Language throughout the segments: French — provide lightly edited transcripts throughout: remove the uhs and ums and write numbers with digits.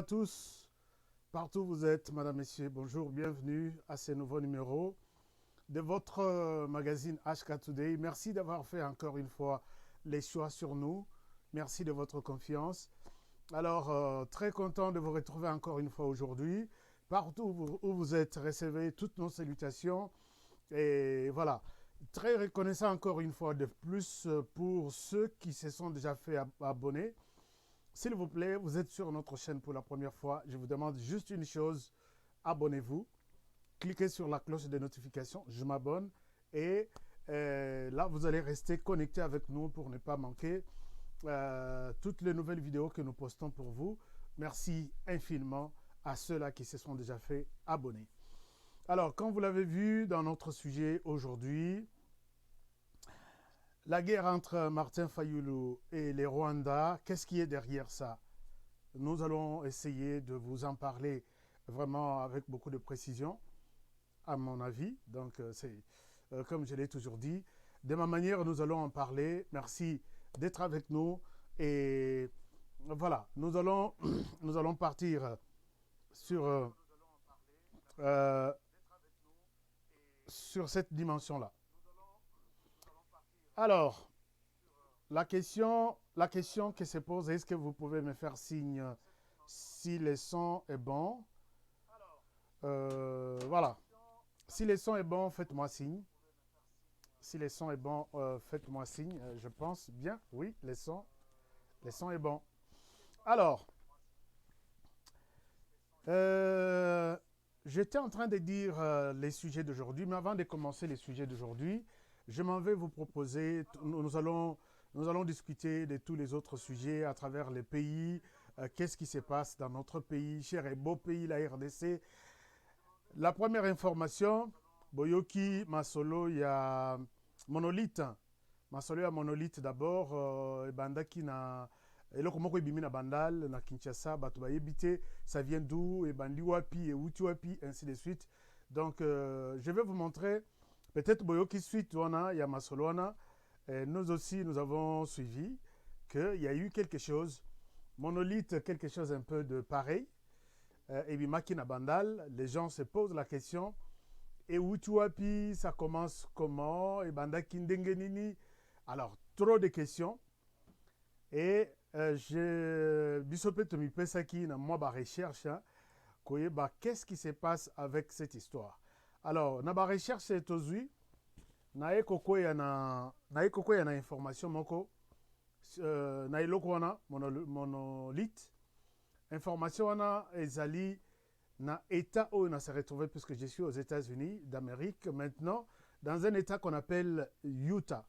tous, partout où vous êtes, madame, messieurs, bonjour, bienvenue à ce nouveau numéro de votre magazine HK Today. Merci d'avoir fait encore une fois les choix sur nous. Merci de votre confiance. Alors, très content de vous retrouver encore une fois aujourd'hui. Partout où vous êtes, recevez toutes nos salutations. Et voilà, très reconnaissant encore une fois de plus pour ceux qui se sont déjà fait abonner. S'il vous plaît, vous êtes sur notre chaîne pour la première fois. Je vous demande juste une chose, abonnez-vous. Cliquez sur la cloche de notification, je m'abonne. Et là, vous allez rester connecté avec nous pour ne pas manquer toutes les nouvelles vidéos que nous postons pour vous. Merci infiniment à ceux-là qui se sont déjà fait abonner. Alors, comme vous l'avez vu dans notre sujet aujourd'hui, la guerre entre Martin Fayulu et les Rwandais, qu'est-ce qui est derrière ça? Nous allons essayer de vous en parler vraiment avec beaucoup de précision, à mon avis. Donc, c'est comme je l'ai toujours dit, de ma manière, nous allons en parler. Merci d'être avec nous. Et voilà, nous allons partir sur cette dimension-là. Alors, la question qui se pose, est-ce que vous pouvez me faire signe si le son est bon? Voilà. Si le son est bon, faites-moi signe. Si le son est bon, faites-moi signe. Je pense bien, oui, le son est bon. Alors, j'étais en train de dire les sujets d'aujourd'hui, mais avant de commencer les sujets d'aujourd'hui, je m'en vais vous proposer, nous allons discuter de tous les autres sujets à travers les pays, qu'est-ce qui se passe dans notre pays, cher et beau pays, la RDC. La première information, Boyoki Masolo, il y a Monolithe. Masolo, il y a Monolithe d'abord, Bandaki na... Et là, comment il na Bandal, na Kinshasa, Batuba Yebite, ça vient d'où, et Bandi Wapi, et Uti Wapi, ainsi de suite. Donc, je vais vous montrer, peut-être Boyoki suite, il y a Masolo, et nous aussi, nous avons suivi qu'il y a eu quelque chose, Monolithe, quelque chose un peu de pareil, et Bimaki na Bandal, les gens se posent la question, et Uti Wapi, ça commence comment, et Bandaki Ndengenini, alors, trop de questions, et je bisopé Tomi Pesaki na moi ba recherche qu'est-ce qui se passe avec cette histoire. Alors na ba recherche c'est aujourd'hui na ekoko ya na information moko na eloko wana monolithe information wana ezali na état où on s'est retrouvé puisque je suis aux États-Unis d'Amérique maintenant dans un état qu'on appelle Utah.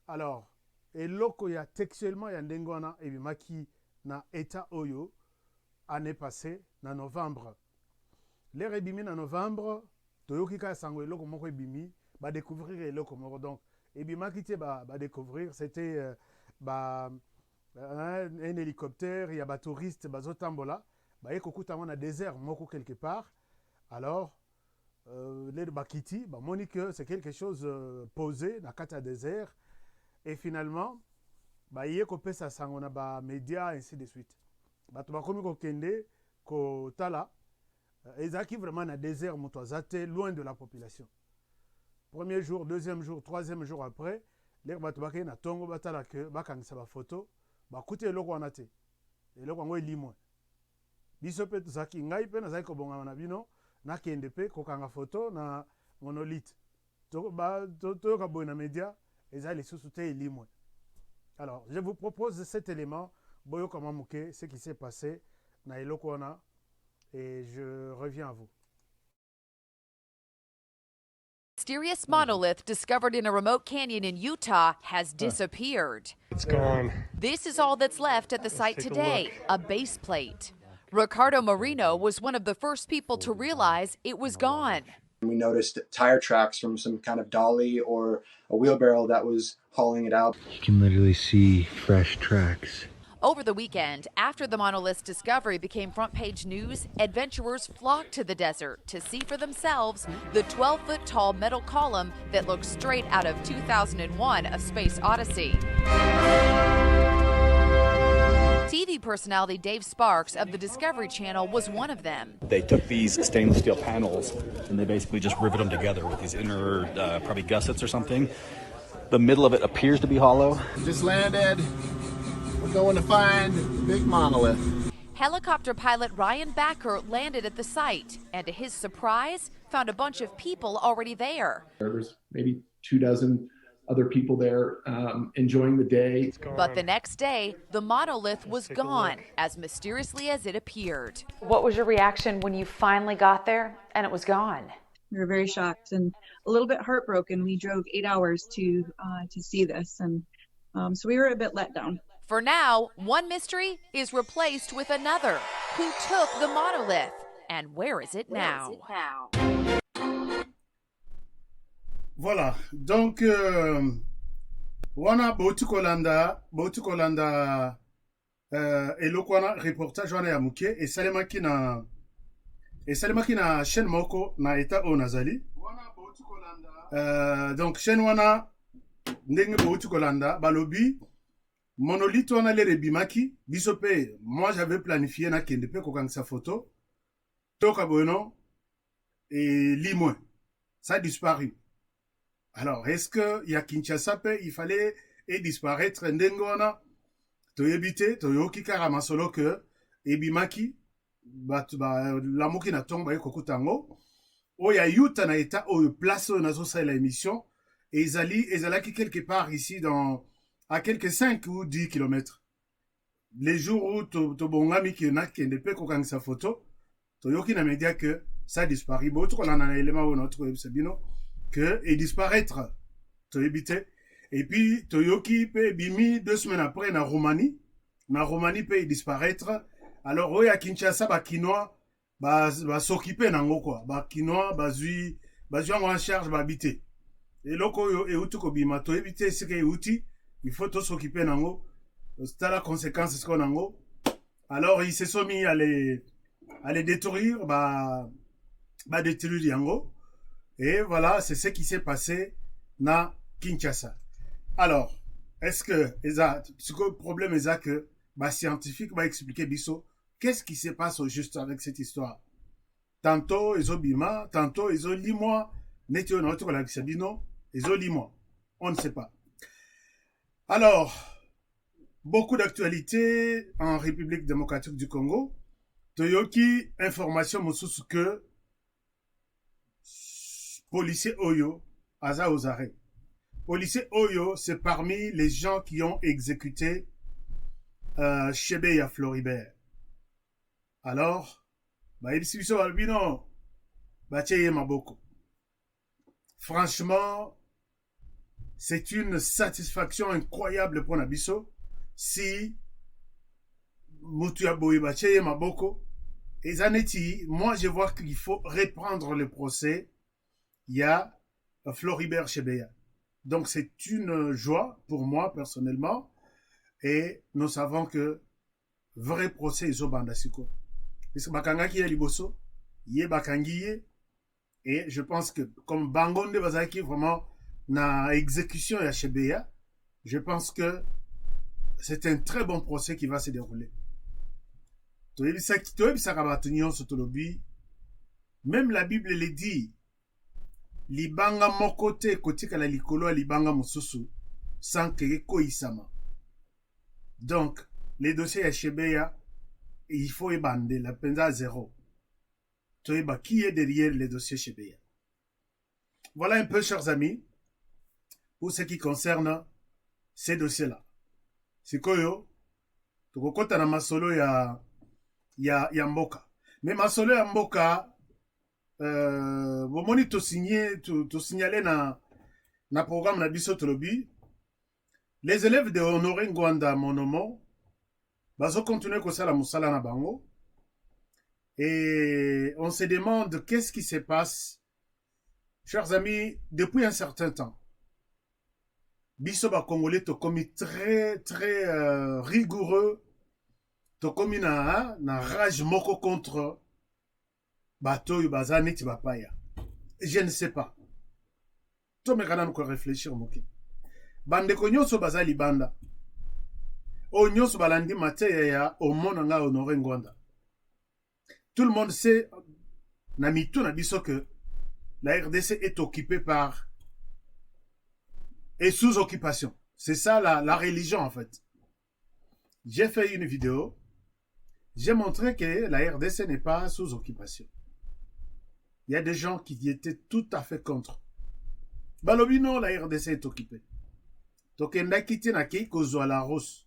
Alors eloko ya textuellement ya ndenge wana ebimaki na état oyo année passée na novembre. Les ebimi na novembre toyoki ka sango eloko moko ebimi ba découvrir eloko moko donc ebimaki te ba découvrir c'était un hélicoptère, il y a ba touriste bazotambola ba ekokuta na désert moko quelque part. Alors les bakiti ba moni que c'est quelque chose posé na kata désert. Et finalement, il y a des médias, ainsi de suite. Il y a des gens qui vraiment dans le désert, loin de la population. Premier jour, deuxième jour, troisième jour après, les gens qui ont des photos, ils ont des photos. Et là, on est limon. Bisope tuzaki ngai pe nazaki kobonga na bino na kende pe kokanga photo na monolithe. To ka boy na media. Alors, je vous propose cet élément, Boyo Kamamuke, ce qui s'est passé, na Elokwana, et je reviens à vous. Mysterious monolith discovered in a remote canyon in Utah has disappeared. It's gone. This is all that's left at the site today, a base plate. Ricardo Marino was one of the first people to realize it was gone. We noticed tire tracks from some kind of dolly or a wheelbarrow that was hauling it out. You can literally see fresh tracks. Over the weekend, after the monolith's discovery became front-page news, adventurers flocked to the desert to see for themselves the 12-foot-tall metal column that looks straight out of 2001: A Space Odyssey. TV TV personality Dave Sparks of the Discovery Channel was one of them. They took these stainless steel panels and they basically just rivet them together with these inner, probably gussets or something. The middle of it appears to be hollow. Just landed. We're going to find the big monolith. Helicopter pilot Ryan Backer landed at the site and, to his surprise, found a bunch of people already there. There was maybe 24 other people there enjoying the day. But the next day, the monolith was gone, as mysteriously as it appeared. What was your reaction when you finally got there and it was gone? We were very shocked and a little bit heartbroken. We drove 8 hours to see this, and so we were a bit let down. For now, one mystery is replaced with another. Who took the monolith, and where is it now? Voilà, donc wana bauti kolanda eloko wana reportage wana ya muke esalemaki na chaîne moko na eta oyo nazali. Donc chaîne wana ndenge bauti kolanda balobi monolithe wana lere ebimaki biso pe moi j'avais planifié nakende pe kokangisa photo toka boyeno et limwe ça a disparu. Alors, est-ce que y a Kinshasa pe il fallait disparaître ndenge wana toyebite toyoki kaka masolo que ebimaki bato lamuki na ntongo baye kokuta yango oyo ayuta na eta oyo place oyo nazosalela émission ezalaki quelque part ici à quelques 5 ou 10 kilomètres. Les jours où tobongami ki nakende pe kokangisa photo toyoki na média que ça a disparu. Bon, tout kolanda na élément oyo naotokobisa bino que et disparaître toyebite. Et puis toyoki pe bimi 2 semaines après na Roumanie pe disparaître. Alors oyo ya Kinshasa bakinois s'occuper nango quoi, bakinois bazui en charge babite eloko oyo euti kobima toyebite sike euti il faut s'occuper nango c'est la conséquence ce qu'on nango. Alors ils se sont mis à les détruire détruire yango. Et voilà, c'est ce qui s'est passé na Kinshasa. Alors, est-ce que le problème est que scientifique va expliquer biso qu'est-ce qui se passe au juste avec cette histoire? Tantôt ils ont bima, tantôt ils ont limoi, netio na oto la kisabino, ils ont limoi. On ne sait pas. Alors, beaucoup d'actualités en République démocratique du Congo. Toyoki information mosusu que policier Oyo, Aza Ozare. Policier Oyo, c'est parmi les gens qui ont exécuté Chebeya Floribert. Alors, Ibiso Albino, Bacheye Maboko. Franchement, c'est une satisfaction incroyable pour Nabiso si Mutuya Boye Bacheye Maboko. Et Zanetti, moi je vois qu'il faut reprendre le procès. Il y a Floribert Chebeya. Donc c'est une joie pour moi personnellement et nous savons que vrai procès est au Bandasiko. Parce que Bakanga qui est liboso, yé Bakangiye et je pense que comme Bangonde Bazaki vraiment na exécution ya Chebeya, je pense que c'est un très bon procès qui va se dérouler. Même la Bible le dit. Libanga mokote kotika la likolo libanga mosusu sans que koisama. Donc les dossiers à Chebeya il faut ébander la penza à zéro. Toeba qui est derrière les dossiers Chebeya. Voilà un peu chers amis pour ce qui concerne ces dossiers-là. C'est koyo tokokota na masolo ya mboka. Mais masolo ya mboka bomoni to signaler na programme na biso tolobi les élèves de Honoré Ngwanda Monomo bazo continuer kosala musala na bango et on se demande qu'est-ce qui se passe chers amis depuis un certain temps. Biso ba Congolais to komi très très rigoureux to komi na rage moko contre Batoyo bazane ti bapaya. Je ne sais pas. To me kana ko réfléchir moki. Bande ko nyoso bazali banda. Onyos balandi mateya au monanga Honoré Ngwanda. Tout le monde sait, Namitou n'a dit que la RDC est occupée par et sous occupation. C'est ça la religion en fait. J'ai fait une vidéo, j'ai montré que la RDC n'est pas sous occupation. Il y a des gens qui étaient tout à fait contre. Balobi non, la RDC est occupée. Tokenda kiti na kei kozwa la rose.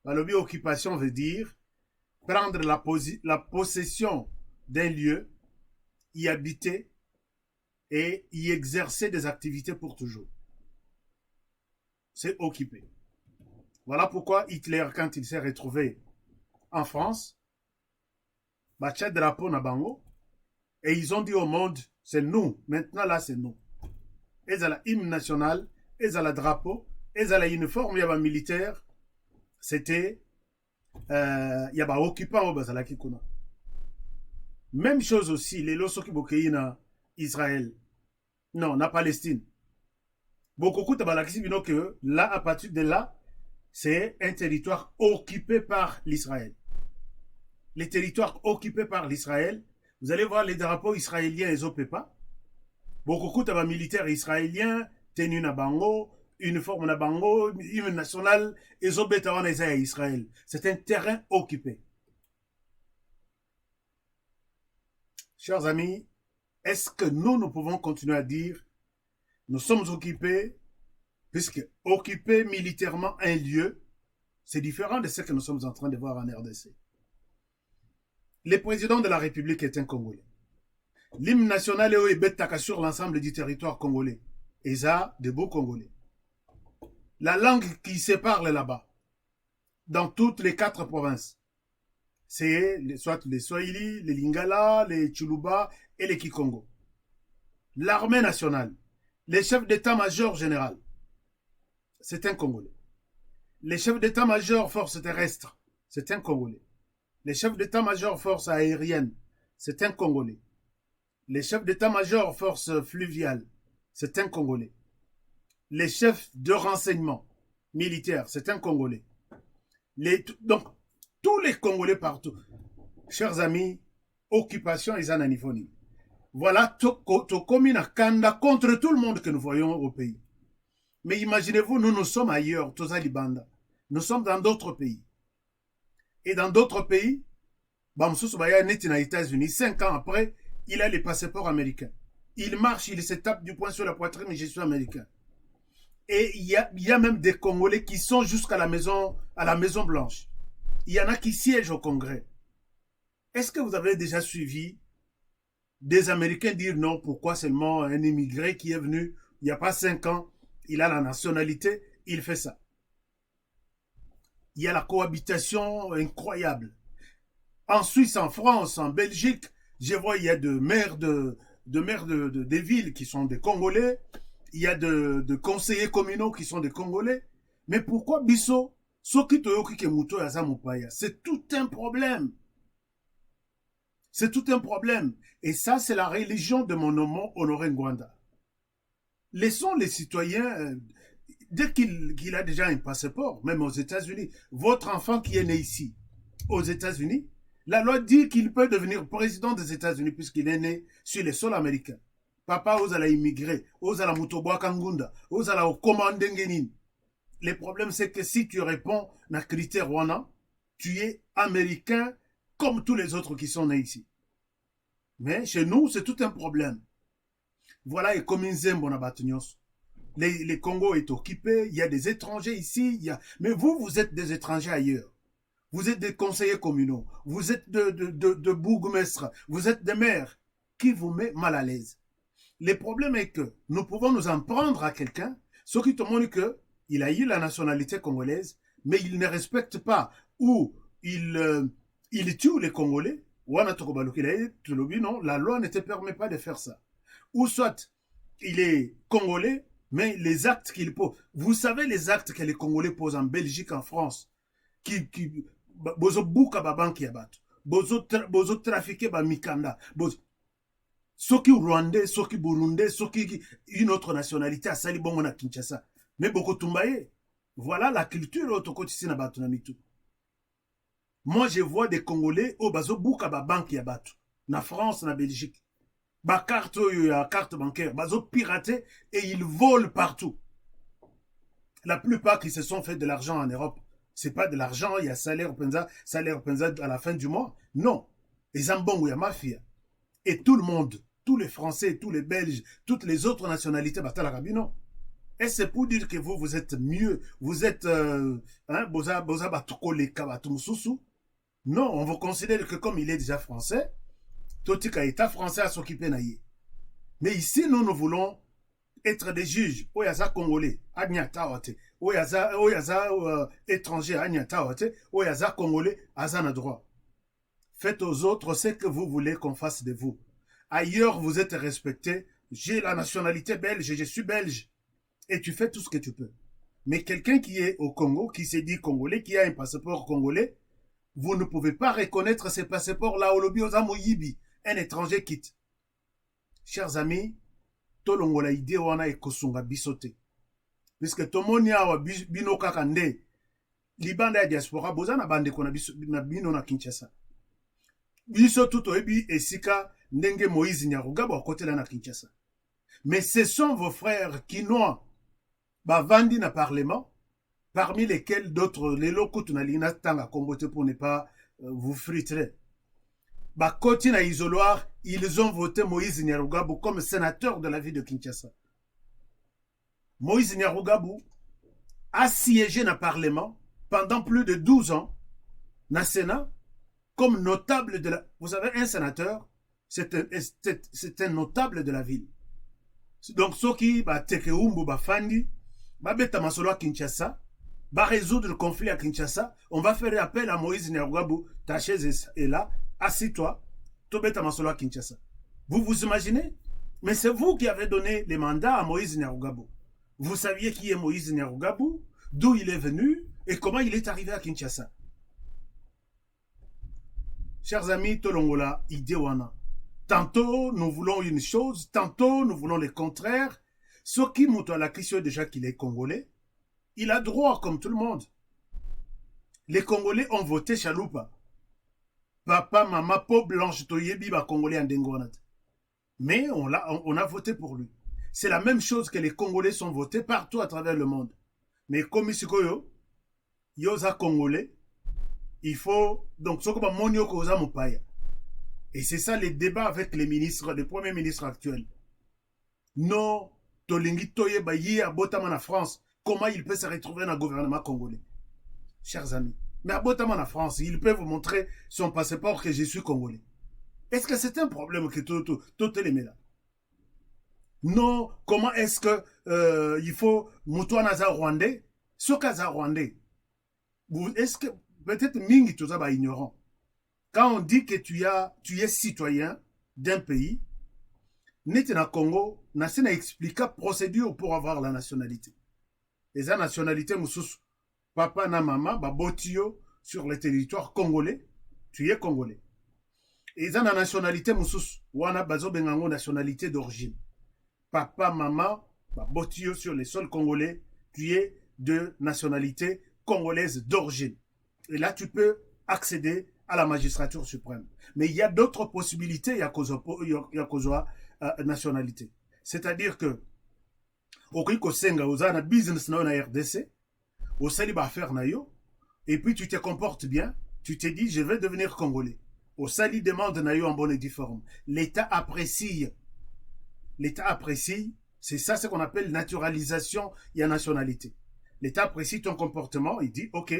Balobi occupation veut dire prendre la possession d'un lieu, y habiter et y exercer des activités pour toujours. C'est occupé. Voilà pourquoi Hitler, quand il s'est retrouvé en France, Bachet drapeau na bango, et ils ont dit au monde, c'est nous, maintenant là c'est nous. Et à la hymne national, et à la drapeau, et à la uniforme, il y avait militaire, c'était, il y avait occupant au Bazalaki Kuna. Même chose aussi, les Losoki Bokeina, Israël, non, la Palestine. Beaucoup de Balakisi bino que là, à partir de là, c'est un territoire occupé par l'Israël. Les territoires occupés par l'Israël, vous allez voir les drapeaux israéliens et Zopepa. Beaucoup de militaires israéliens, tenus na bango, uniforme na bango, hymne national, et Zobetawana Israël. C'est un terrain occupé. Chers amis, est-ce que nous pouvons continuer à dire nous sommes occupés, puisque occuper militairement un lieu, c'est différent de ce que nous sommes en train de voir en RDC. Le président de la République est un Congolais. L'hymne national est bétaka sur l'ensemble du territoire congolais. Et ça, de beaux Congolais. La langue qui se parle là-bas, dans toutes les 4 provinces, c'est soit les Swahili, les Lingala, les Tchuluba et les Kikongo. L'armée nationale, les chefs d'état-major général, c'est un Congolais. Les chefs d'état-major forces terrestres, c'est un Congolais. Les chefs d'état-major forces aériennes, c'est un Congolais. Les chefs d'état-major forces fluviales, c'est un Congolais. Les chefs de renseignement militaire, c'est un Congolais. Donc, tous les Congolais partout. Chers amis, occupation et zananifoni. Voilà, Tokomina Kanda contre tout le monde que nous voyons au pays. Mais imaginez-vous, nous sommes ailleurs, Toza Libanda. Nous sommes dans d'autres pays. Et dans d'autres pays, Bamsous Baya n'est aux États-Unis. 5 ans après, il a les passeports américains. Il marche, il se tape du poing sur la poitrine, mais je suis américain. Et il y a même des Congolais qui sont jusqu'à la Maison Blanche. Il y en a qui siègent au Congrès. Est-ce que vous avez déjà suivi des Américains dire non, pourquoi seulement un immigré qui est venu il n'y a pas 5 ans, il a la nationalité, il fait ça. Il y a la cohabitation incroyable. En Suisse, en France, en Belgique, je vois il y a de maires des villes qui sont des Congolais, il y a de conseillers communaux qui sont des Congolais. Mais pourquoi Bisso, c'est tout un problème. C'est tout un problème. Et ça, c'est la religion de mon nom, Honoré Ngwanda. Laissons les citoyens, dès qu'il a déjà un passeport, même aux États-Unis, votre enfant qui est né ici, aux États-Unis, la loi dit qu'il peut devenir président des États-Unis puisqu'il est né sur les sols américains. Papa, vous allez immigrer, vous allez Mutoboa Kangunda, vous allez au Komandengénin. Le problème, c'est que si tu réponds à critère Rwanda, tu es américain comme tous les autres qui sont nés ici. Mais chez nous, c'est tout un problème. Voilà, et comme Nzembo na Batunios. Le Congo est occupé, il y a des étrangers ici, mais vous êtes des étrangers ailleurs. Vous êtes des conseillers communaux, vous êtes de bourgmestres, vous êtes des maires, qui vous met mal à l'aise. Le problème est que nous pouvons nous en prendre à quelqu'un, ce qui te montre qu'il a eu la nationalité congolaise, mais il ne respecte pas, ou il tue les Congolais, ou non, la loi ne te permet pas de faire ça. Ou soit, il est Congolais, mais les actes qu'il pose, vous savez les actes que les Congolais posent en Belgique, en France, bozo buka babanki ya bato, bozo trafiquer ba mikanda, soki Rwandais, soki Burundais, soki une autre nationalité à Sali Bongo na Kinshasa. Mais beaucoup Tumbaye, Voilà la culture autocotisée na bato na mitu. Moi, je vois des Congolais au bazo bouka ba banque ya bato. Na France, na Belgique. Ba carte ya carte bancaire. Bazo piraté et ils volent partout. La plupart qui se sont fait de l'argent en Europe, c'est pas de l'argent, il y a salaire penza à la fin du mois. Non. Les ambongo ya mafia. Et tout le monde, tous les Français, tous les Belges, toutes les autres nationalités, batala rabino. Et c'est pour dire que vous êtes mieux, vous êtes boza batuko le kabatumususu. Non, on vous considère que comme il est déjà français, totika état français à s'occuper naïe. Mais ici, nous voulons être des juges. Oyaza congolais, agnata ote. Oyaza étranger, agnata ote. Oyaza congolais, azana droit. Faites aux autres ce que vous voulez qu'on fasse de vous. Ailleurs, vous êtes respecté. J'ai la nationalité belge, je suis belge. Et tu fais tout ce que tu peux. Mais quelqu'un qui est au Congo, qui s'est dit congolais, qui a un passeport congolais, vous ne pouvez pas reconnaître ces passeports-là au lobby aux Amoyibi. Un étranger quitte. Chers amis, tolongola idée wana ekosunga bisote. Puisque tomonia wa bino kakande, libanda ya diaspora, boza na bande kona bino na Kinshasa. Biso tuto ebi esika ndenge Moïse Nyarugabo côté là na Kinshasa. Mais ce sont vos frères kinois, bavandi na parlement, parmi lesquels d'autres, les locaux tunalina tanga kombote pour ne pas vous frustrer. Bakoti na isoloir, ils ont voté Moïse Nyarugabo comme sénateur de la ville de Kinshasa. Moïse Nyarugabo a siégé na parlement pendant plus de 12 ans, na Sénat, comme notable de la... Vous savez, un sénateur, c'est un notable de la ville. Donc, ceux qui ba tekeumbu ba fandi, ba beta masolo à Kinshasa, ba résoudre le conflit à Kinshasa, on va faire appel à Moïse Nyarugabo, ta chaise est là, assis-toi, to beta masolo à Kinshasa. Vous vous imaginez? Mais c'est vous qui avez donné les mandats à Moïse Nyarugabo. Vous saviez qui est Moïse Nyarugabo, d'où il est venu et comment il est arrivé à Kinshasa. Chers amis, Tolongola, Idewana. Tantôt, nous voulons une chose, tantôt, nous voulons le contraire. Ce qui monte à la question déjà qu'il est congolais, il a droit comme tout le monde. Les Congolais ont voté Chaloupa. Papa, maman, peau blanche, toyebi, ba Congolais en dengonat. Mais on a voté pour lui. C'est la même chose que les Congolais sont votés partout à travers le monde. Mais comme ici, yoza Congolais, il faut, donc, ce que monio koza mupaya. Et c'est ça les débats avec les ministres, les premiers ministres actuels. Non, tolingi toye ba yi abotama na France. Comment il peut se retrouver dans le gouvernement congolais? Chers amis, mais abotama na France, il peut vous montrer son passeport que je suis congolais. Est-ce que c'est un problème que tout les met là? Non, comment est-ce que il faut Moutouanaza rwandais? Ce kaza rwandais. Est-ce que peut-être mingi tout ça ba ignorant. Quand on dit que tu es citoyen d'un pays, Netena Congo, Nasina explique la procédure pour avoir la nationalité. Et la nationalité, moussous, papa na maman, babotio sur le territoire congolais, tu es congolais. Et la nationalité, moussous, wana bazo bengango nationalité d'origine. Papa, maman, babotio sur les sols congolais, tu es de nationalité congolaise d'origine. Et là, tu peux accéder à la magistrature suprême. Mais il y a d'autres possibilités, il y a cause nationalité. C'est-à-dire que, au Kiko Senga, aux ana business na RDC, au saliba affaire na yo, et puis tu te comportes bien, tu te dis, je vais devenir congolais. Au sali demande na yo en bonne et due forme. L'État apprécie. L'État apprécie, c'est ça ce qu'on appelle naturalisation et la nationalité. L'État apprécie ton comportement, il dit, ok,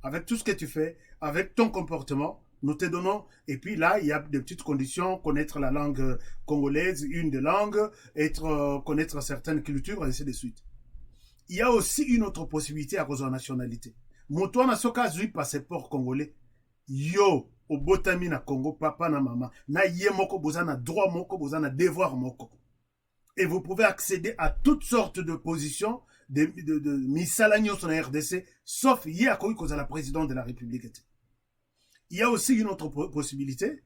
avec tout ce que tu fais, avec ton comportement, nous te donnons, et puis là, il y a des petites conditions, connaître la langue congolaise, une des langues, connaître certaines cultures, et ainsi de suite. Il y a aussi une autre possibilité à cause de la nationalité. Moto na soka zui passeport congolais, yo, au botami na Congo, papa na maman, na ye moko boza na droit moko, boza na devoir moko. Et vous pouvez accéder à toutes sortes de positions, de misalagnos sur la RDC, sauf hier à la présidente de la République. Il y a aussi une autre possibilité.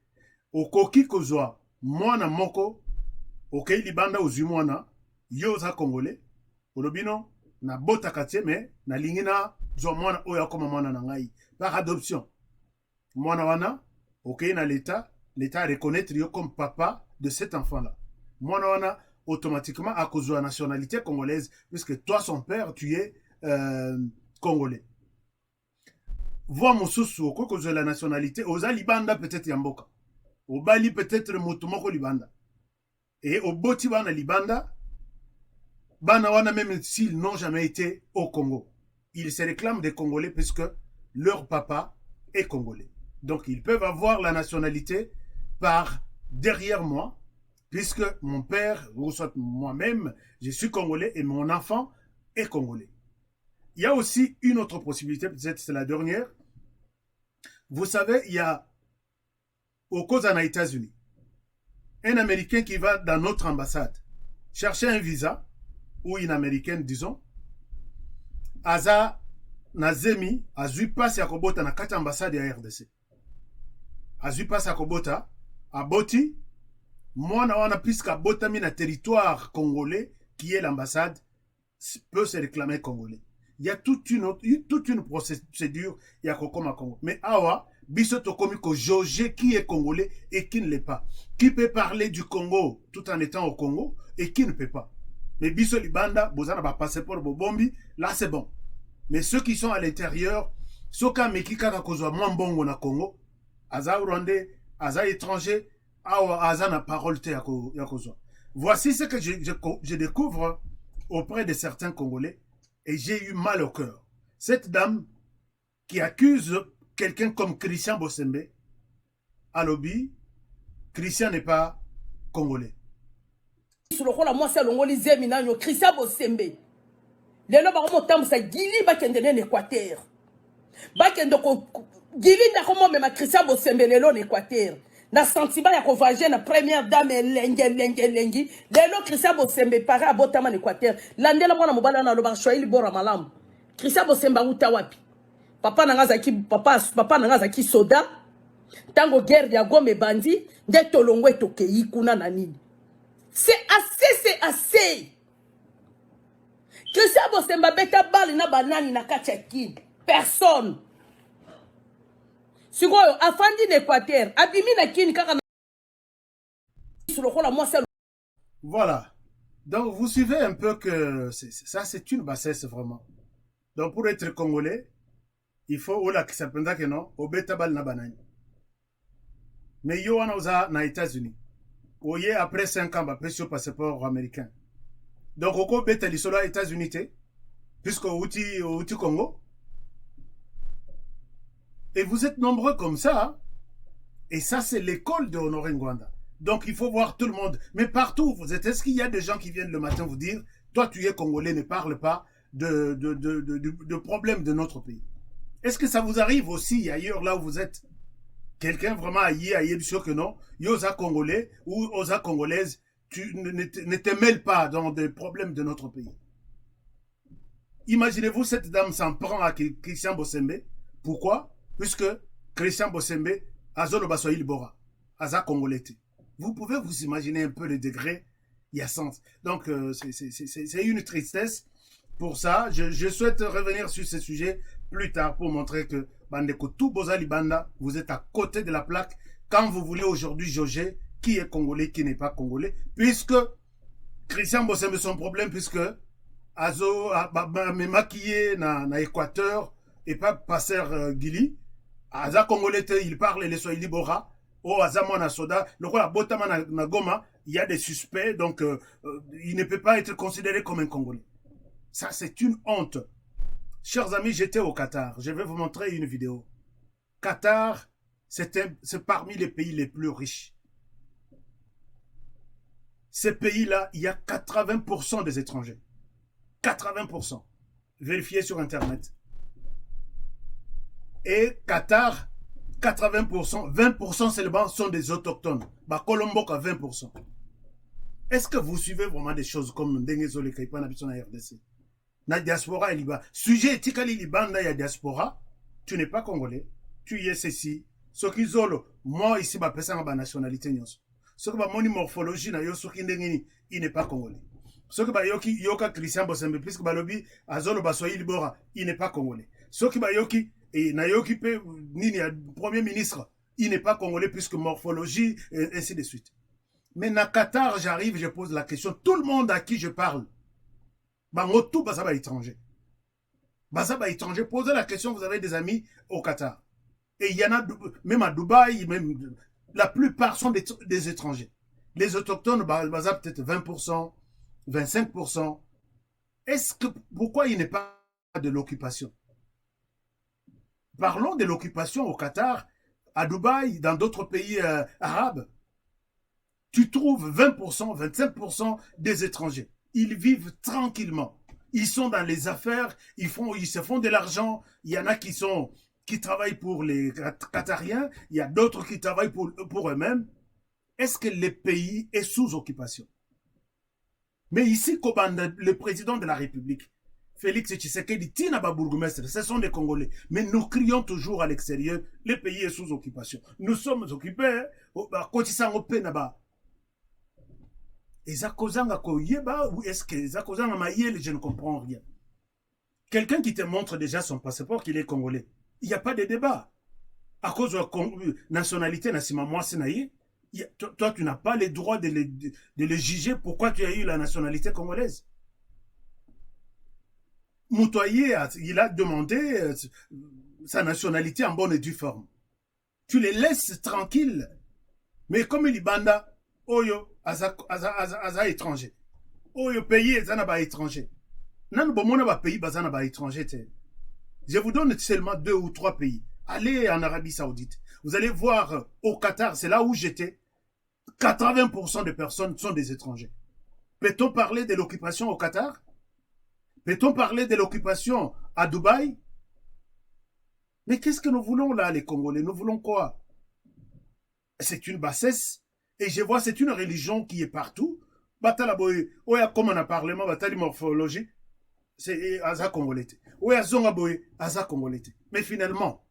Au koki kozwa, mwana moko, au kei libanda ozu mwana, yoza congolais, olobino, na bota katie mais na lingina zo mwana oyo akoma mwana na ngai par adoption mwana wana okay na l'état reconnaître yo comme papa de cet enfant là mwana wana automatiquement à cause de la nationalité congolaise puisque toi son père tu es congolais voix mosusu oko cause de la nationalité oza libanda peut-être yamboka obali peut-être motomoko libanda et oboti bana libanda bana wana même s'ils n'ont jamais été au Congo ils se réclament des Congolais puisque leur papa est congolais donc ils peuvent avoir la nationalité par derrière moi puisque mon père ou soit moi-même je suis congolais et mon enfant est congolais. Il y a aussi une autre possibilité, peut-être c'est la dernière. Vous savez, il y a aux causes aux États-Unis un Américain qui va dans notre ambassade chercher un visa ou une Américaine, disons, aza nazemi azui passe ya kobota na kati ambassade ya RDC. Azui passe ya kobota aboti mwana wana puisque abotami na territoire congolais qui est l'ambassade peut se réclamer congolais. Il y a toute une procédure ya kokoma Congo. Mais awa biso tokomi ko jauger qui est congolais et qui ne l'est pas. Qui peut parler du Congo tout en étant au Congo et qui ne peut pas. Mais biso libanda bozana ba passeport bobombi là c'est bon. Mais ceux qui sont à l'intérieur, soka mekika ka kozwa mwambongo na Congo, aza rwandais, aza étranger, aza na parole te ya kozwa. Voici ce que je découvre auprès de certains Congolais et j'ai eu mal au cœur. Cette dame qui accuse quelqu'un comme Christian Bosembe, à lobby, Christian n'est pas Congolais. Christian Bosembe. Lelo ba ko tambusa gili ba kende ne Équateur. Ba kende ko gili na ko mema Christian Bosembe lelo na Équateur. Na sentiment ya ko vager na première dame lengi. Lelo Christian Bosembe para abotama na Équateur. Landela mwana mobala na loba Swahili bora malamu. Christian Bosembe uta wapi? Papa nanga zaki soda. Tango guerre ya Goma bandi, nde tolongwe tokei kuna na nini. C'est assez. Christian Bosemba beta bali na banani na kachaki. Personne. Sikoyo afandi na Équateur, abimi na kini kaka na Voilà. Donc vous suivez un peu que ça c'est une bassesse vraiment. Donc pour être congolais, il faut ola qui s'appelle que non, au beta bali na banani. Mais yo wana oza na États-Unis. Oye après 5 ans ba pesi passeport américain. Donc, au beta li solo États-Unis, puisque au Congo. Et vous êtes nombreux comme ça. Hein? Et ça, c'est l'école de Honoré Ngwanda. Donc, il faut voir tout le monde. Mais partout où vous êtes, est-ce qu'il y a des gens qui viennent le matin vous dire, toi, tu es Congolais, ne parle pas de problèmes de notre pays. Est-ce que ça vous arrive aussi ailleurs, là où vous êtes? Quelqu'un vraiment ailleurs, sûr que non. Yosa Congolais ou Osa Congolaise. Tu ne te mêles pas dans des problèmes de notre pays. Imaginez-vous, cette dame s'en prend à Christian Bosembe. Pourquoi? Puisque Christian Bosembe a zolo basoyi bora, aza congolais. Vous pouvez vous imaginer un peu le degré, il y a sens. Donc, c'est une tristesse. Pour ça, je souhaite revenir sur ce sujet plus tard pour montrer que Bandeko tout Bozali Banda, vous êtes à côté de la plaque quand vous voulez aujourd'hui jauger qui est congolais, qui n'est pas congolais, puisque Christian Bosembe son problème, puisque Azo me maquillé na Équateur et pas passeur Gili, Aza congolais, il parle les Swahili Bora, oh Aza mona soda, le roi Botama na Goma, il y a des suspects, donc il ne peut pas être considéré comme un Congolais. Ça, c'est une honte. Chers amis, j'étais au Qatar, je vais vous montrer une vidéo. Qatar, c'est parmi les pays les plus riches. Ces pays-là, il y a 80% des étrangers. 80%. Vérifiez sur Internet. Et Qatar, 80%, 20% seulement sont des autochtones. Bah, Colombo à 20%. Est-ce que vous suivez vraiment des choses comme Ndengezole Kaipa na biso na RDC? Na diaspora liba. Sujet etikali libanda ya diaspora, tu n'es pas congolais, tu y es ceci. Sokizolo, moi ici ba pesa ba nationalité nyonso. Ce que mon morphologie na yo soki ndengeni, il n'est pas congolais. Ce que bayoki yoka Christian Bosembe puisque balobi azolo basoyi libora, il n'est pas congolais. Ce que bayoki et nayoki pe nini premier ministre, il n'est pas congolais puisque morphologie et ainsi de suite. Mais na Qatar, j'arrive, je pose la question, tout le monde à qui je parle, bango tout basaba étranger. Basaba étranger, posez la question, vous avez des amis au Qatar. Et il y en a même à Dubaï, même la plupart sont des étrangers. Les autochtones, basent peut-être 20%, 25%. Pourquoi il n'est pas de l'occupation? Parlons de l'occupation au Qatar, à Dubaï, dans d'autres pays arabes. Tu trouves 20%, 25% des étrangers. Ils vivent tranquillement. Ils sont dans les affaires, ils se font de l'argent. Il y en a qui travaillent pour les Qatariens, il y a d'autres qui travaillent pour eux-mêmes. Est-ce que le pays est sous occupation? Mais ici, le président de la République, Félix Tshisekedi, Tinaba Bourgmestre, ce sont des Congolais. Mais nous crions toujours à l'extérieur, le pays est sous occupation. Nous sommes occupés, ou est-ce que je ne comprends rien. Quelqu'un qui te montre déjà son passeport qu'il est Congolais, il n'y a pas de débat. À cause de la nationalité, toi, tu n'as pas le droit de le juger pourquoi tu as eu la nationalité congolaise. Moutoyer, il a demandé sa nationalité en bonne et due forme. Tu les laisses tranquilles. Mais comme il banda, oyo, aza étranger. Oyo, pays, aza ba étranger. Nan bomona ba pays, bazana ba étranger. Je vous donne seulement 2 ou 3 pays. Allez en Arabie Saoudite. Vous allez voir au Qatar, c'est là où j'étais. 80% des personnes sont des étrangers. Peut-on parler de l'occupation au Qatar? Peut-on parler de l'occupation à Dubaï? Mais qu'est-ce que nous voulons là, les Congolais? Nous voulons quoi? C'est une bassesse. Et je vois, c'est une religion qui est partout. Batalaboy, oya comme on a parlé, batali morphologie, c'est Aza Congolais. Oya Zongaboy, Aza Congolais. Mais finalement,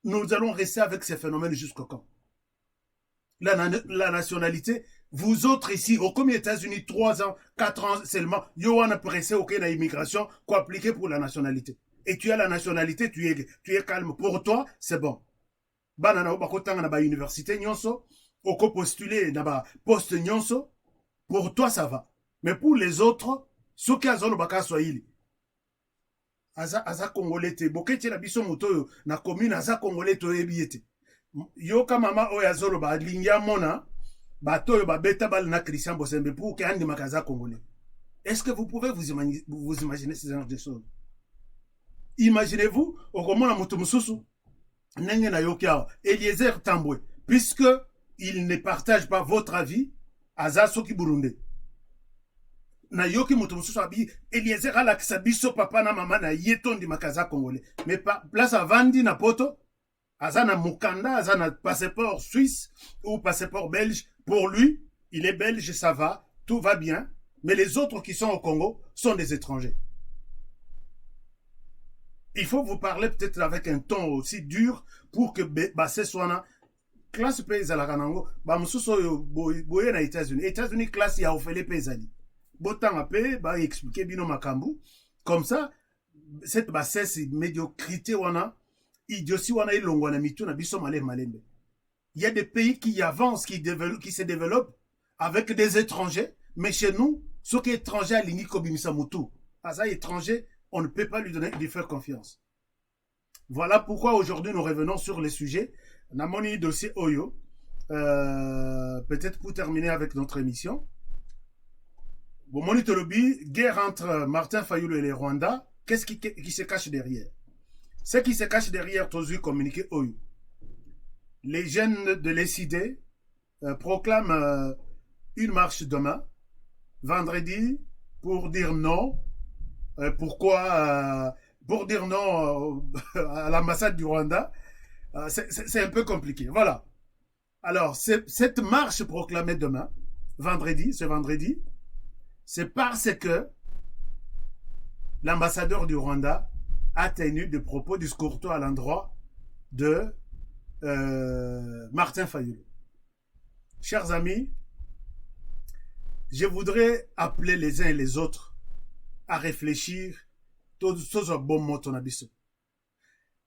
nous allons rester avec ces phénomènes jusqu'au quand? La nationalité, vous autres ici, au comme États-Unis, 3 ans, 4 ans seulement, Yohan a pressé aucune immigration qu'on appliquer pour la nationalité. Et tu as la nationalité, tu es calme. Pour toi, c'est bon. Banana Obakotanga na ba université nyonso, oko postuler na ba poste nyonso, pour toi ça va. Mais pour les autres, ceux qui azolo baka swahili. Aza Congolais te, bokete la biso moto na commune aza Congolais to ebiete. Yoka mama oya zolo ba lingia mona, ba toyo ba beta bal na Christian Bosembe pour que andi makaza Congolais. Est-ce que vous pouvez vous imaginer ces genres de choses? Imaginez-vous, okomona moto mususu, nenge na yokia, Eliezer Tambwe, puisque il ne partage pas votre avis, aza soki Burundi. Na yoki moto mususu abi, Eliezer alakisa biso papa na mama na yetondi makaza Congolais. Mais place à Vandi na poto, aza na mukanda, aza na passeport suisse ou passeport belge. Pour lui, il est belge, ça va, tout va bien. Mais les autres qui sont au Congo sont des étrangers. Il faut vous parler peut-être avec un ton aussi dur pour que ce soit na classe pays à la Kanango. Ba mususo boye na États-Unis. États-Unis classe ya ofele pezali. Botan apé ba expliquer bino makambu. Comme ça, cette bassesse médiocrité wana, idiotie wana ilongwa na mitu na biso malembe. Il y a des pays qui avancent, qui se développent avec des étrangers, mais chez nous, ceux qui sont étrangers à l'Iniko Bimisamutu, à ça étranger, on ne peut pas lui faire confiance. Voilà pourquoi aujourd'hui nous revenons sur les sujets. Namoni dossier Oyo, peut-être pour terminer avec notre émission. Bon, monitolobi, guerre entre Martin Fayulu et les Rwandais, qu'est-ce qui se cache derrière? Ce qui se cache derrière, Tozu communiqué Oyo. Les jeunes de l'ECD proclament une marche demain, vendredi, pour dire non. Pourquoi pour dire non à l'ambassade du Rwanda? C'est un peu compliqué. Voilà. Alors, cette marche proclamée demain, ce vendredi, c'est parce que l'ambassadeur du Rwanda a tenu des propos discourtois à l'endroit de Martin Fayulu. Chers amis, je voudrais appeler les uns et les autres à réfléchir.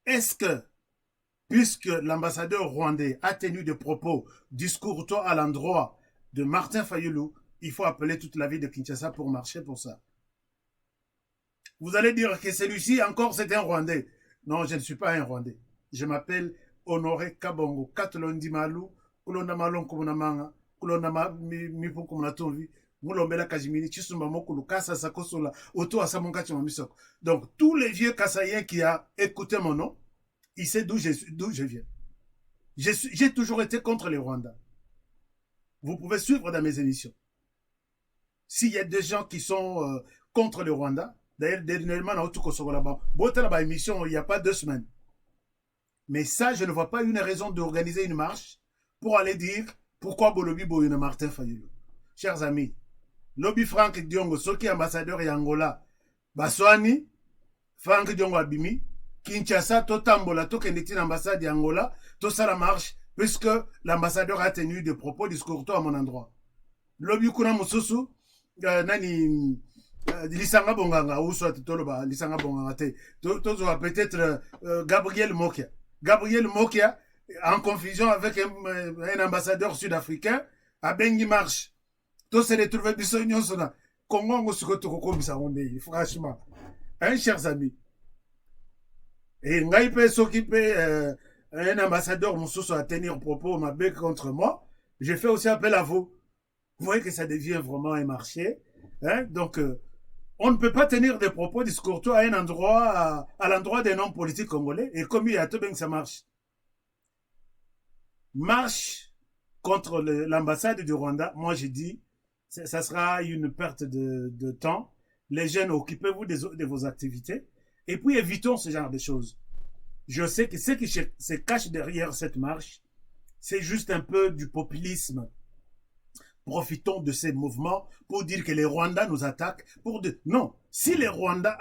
Est-ce que, puisque l'ambassadeur rwandais a tenu des propos discours à l'endroit de Martin Fayulu, il faut appeler toute la ville de Kinshasa pour marcher pour ça? Vous allez dire que celui-ci encore c'est un Rwandais. Non, je ne suis pas un Rwandais. Je m'appelle Honoré Kabongo. Katolondi Malou, Kulonda Malon Kumunamanga, Kulonda Mipu Kumunatonvi, Mulombela Kajimini, Chisumba Mokulu, Kasa Sakosola, Oto Asamonka Chimamisoko. Donc, tous les vieux Kassaïens qui a écouté mon nom, ils savent d'où je viens. J'ai toujours été contre les Rwandais. Vous pouvez suivre dans mes émissions. S'il y a des gens qui sont contre les Rwandais, d'ailleurs, dernièrement, dans émission, il n'y a pas 2 semaines. Mais ça, je ne vois pas une raison d'organiser une marche pour aller dire pourquoi Bolobi Boyuna Martin Fayulu. Chers amis, Lobby Frank Diongo, Soki ambassadeur et Angola, Baswani, Frank Diongo Abimi, Kinshasa, Totambola, Tokenditin ambassade d'Angola, tout ça la marche, puisque l'ambassadeur a tenu des propos discours à mon endroit. Lobby Kuna Mususu, Nani, Lisanga Bonganga, ou soit Toloba, Lisanga Bonganga, peut-être Gabriel Mokia. Gabriel Mokia, en confusion avec un ambassadeur sud-africain, à Bengi Marche. Tout s'est retrouvé bisognon sona. Congo Ngosukotoko Bissaronde, franchement. Hein, chers amis. Et Ngaïpe s'occuper un ambassadeur Moussousso à tenir propos ma bec contre moi. J'ai fait aussi appel à vous. Vous voyez que ça devient vraiment un marché. Hein? Donc, on ne peut pas tenir des propos discours à un endroit, à l'endroit d'un homme politique congolais. Et comme il y a tout bien que ça marche. Marche contre l'ambassade du Rwanda. Moi, j'ai dit, ça sera une perte de temps. Les jeunes, occupez-vous de vos activités. Et puis, évitons ce genre de choses. Je sais que ce qui se cache derrière cette marche, c'est juste un peu du populisme. Profitons de ces mouvements pour dire que les Rwandais nous attaquent. Non, si les Rwandais,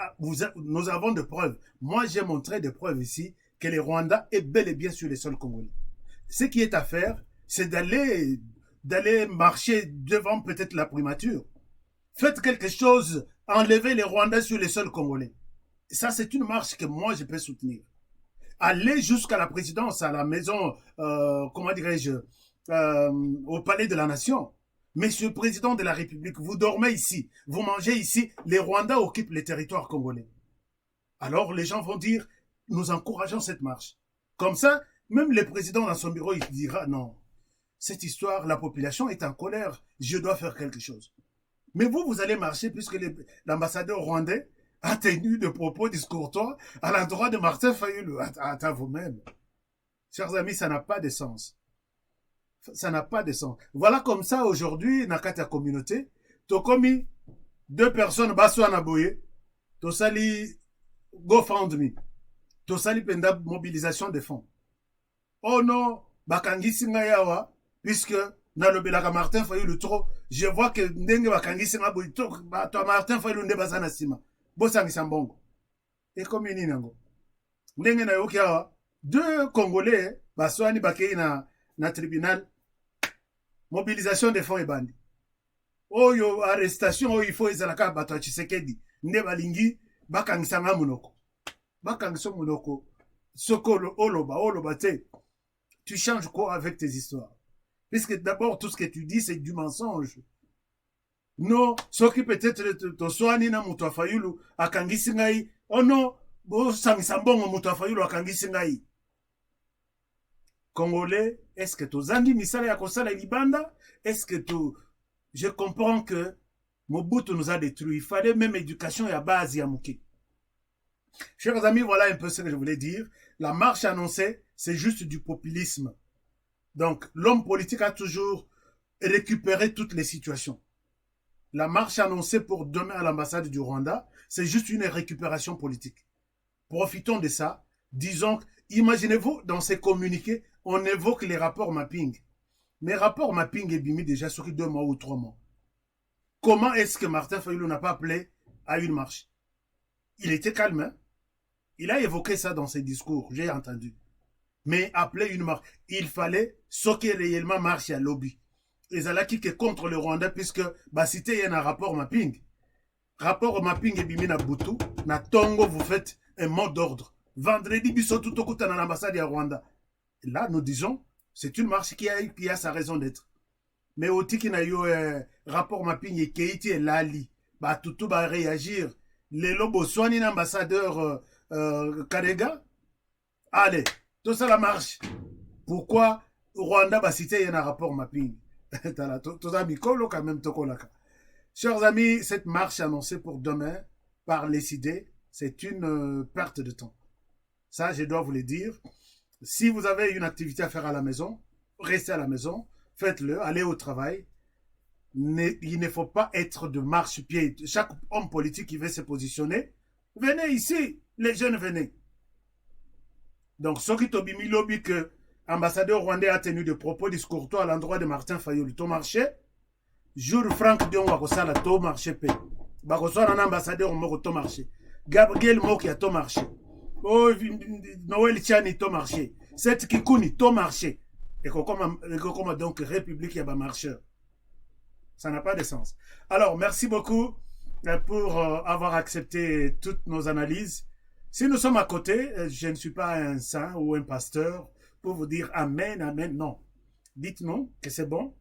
nous avons des preuves. Moi, j'ai montré des preuves ici que les Rwandais est bel et bien sur les sols congolais. Ce qui est à faire, c'est d'aller marcher devant peut-être la primature. Faites quelque chose, enlevez les Rwandais sur les sols congolais. Ça, c'est une marche que moi, je peux soutenir. Allez jusqu'à la présidence, à la maison, comment dirais-je, au palais de la nation. Monsieur le président de la République, vous dormez ici, vous mangez ici, les Rwandais occupent les territoires congolais. Alors les gens vont dire, nous encourageons cette marche. Comme ça, même le président dans son bureau, il dira, non, cette histoire, la population est en colère, je dois faire quelque chose. Mais vous allez marcher puisque l'ambassadeur rwandais a tenu de propos discourtois à l'endroit de Martin Fayulu. À vous-même. Chers amis, ça n'a pas de sens. Ça n'a pas de sens. Voilà comme ça, aujourd'hui, dans la communauté, Tokomi, 2 personnes, Baswana Boye, Tosali GoFundMe, Tosali Penda mobilisation des fonds. Oh non, Bakangi Yawa, puisque Nalobelaka Martin Fayulu trop, je vois que Ndenge Bakangi Boye, toi Martin Fayulu Ndebazana Sima, Bosangi Sambongo. Et comme il nango. Ndenge na yoki awa, 2 Congolais, Baswani Bakei na tribunal, mobilisation des fonds et bandits. Oyo arrestation, oyo il faut ezalaka bato ya Tshisekedi. Nde balingi bakangisanga munoko. Bakangiso munoko. Soko oloba te. Tu changes quoi avec tes histoires? Puisque d'abord tout ce que tu dis c'est du mensonge. Non, ce qui peut-être toswani na mutu Fayulu akangisi ngai. Oh non, bo sangisa mbongo mutu Fayulu akangisi ngai. Congolais, est-ce que tu zandi misala ya kosala libanda? Est-ce que je comprends que Mobutu nous a détruits. Il fallait même éducation à base ya muke. Chers amis, voilà un peu ce que je voulais dire. La marche annoncée, c'est juste du populisme. Donc, l'homme politique a toujours récupéré toutes les situations. La marche annoncée pour demain à l'ambassade du Rwanda, c'est juste une récupération politique. Profitons de ça. Disons, imaginez-vous, dans ces communiqués, on évoque les rapports mapping. Mais rapports mapping est bimi déjà sur 2 mois ou 3 mois. Comment est-ce que Martin Fayulu n'a pas appelé à une marche? Il était calme, hein? Il a évoqué ça dans ses discours, j'ai entendu. Mais appeler une marche, il fallait ce qui est réellement marche à lobby. ezalaki que contre le Rwanda puisque cité y a un rapport mapping. Rapport mapping et bimina butu na tongo vous faites un mot d'ordre. Vendredi biso tout au dans l'ambassade de Rwanda. Là nous disons c'est une marche qui a sa raison d'être. Mais au tiki na yo rapport mapping et Keiti et Lali tout va réagir. Les lobos soignent l'ambassadeur Karega. Allez, tout ça la marche. Pourquoi Rwanda cité y a un rapport mapping? Quand même, chers amis, cette marche annoncée pour demain par les idées, c'est une perte de temps. Ça, je dois vous le dire. Si vous avez une activité à faire à la maison, restez à la maison, faites-le, allez au travail. Il ne faut pas être de marche-pied. Chaque homme politique qui veut se positionner, venez ici, les jeunes, venez. Donc, ce qui tobimi lobby que ambassadeur rwandais a tenu des propos discourtois à l'endroit de Martin Fayulu. Tout marché. Jour Franck Dion Wakosala, tout marché. Bakosala un ambassadeur moko tout marché. Gabriel Moki a tout marché. Oh, Noël Tchani tout marché. Cette Kikuni tout marché. Et comme donc République y a marcheur. Ça n'a pas de sens. Alors, merci beaucoup pour avoir accepté toutes nos analyses. Si nous sommes à côté, je ne suis pas un saint ou un pasteur pour vous dire amen, amen, non. Dites-nous que c'est bon.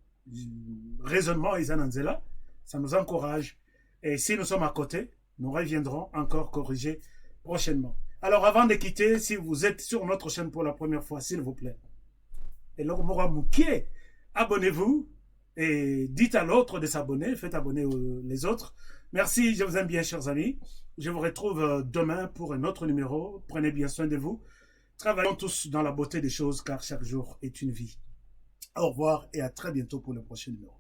Raisonnement, Isananzela, ça nous encourage. Et si nous sommes à côté, nous reviendrons encore corriger prochainement. Alors, avant de quitter, si vous êtes sur notre chaîne pour la première fois, s'il vous plaît, et abonnez-vous et dites à l'autre de s'abonner, faites abonner les autres. Merci, je vous aime bien, chers amis. Je vous retrouve demain pour un autre numéro. Prenez bien soin de vous. Travaillons tous dans la beauté des choses car chaque jour est une vie. Au revoir et à très bientôt pour le prochain numéro.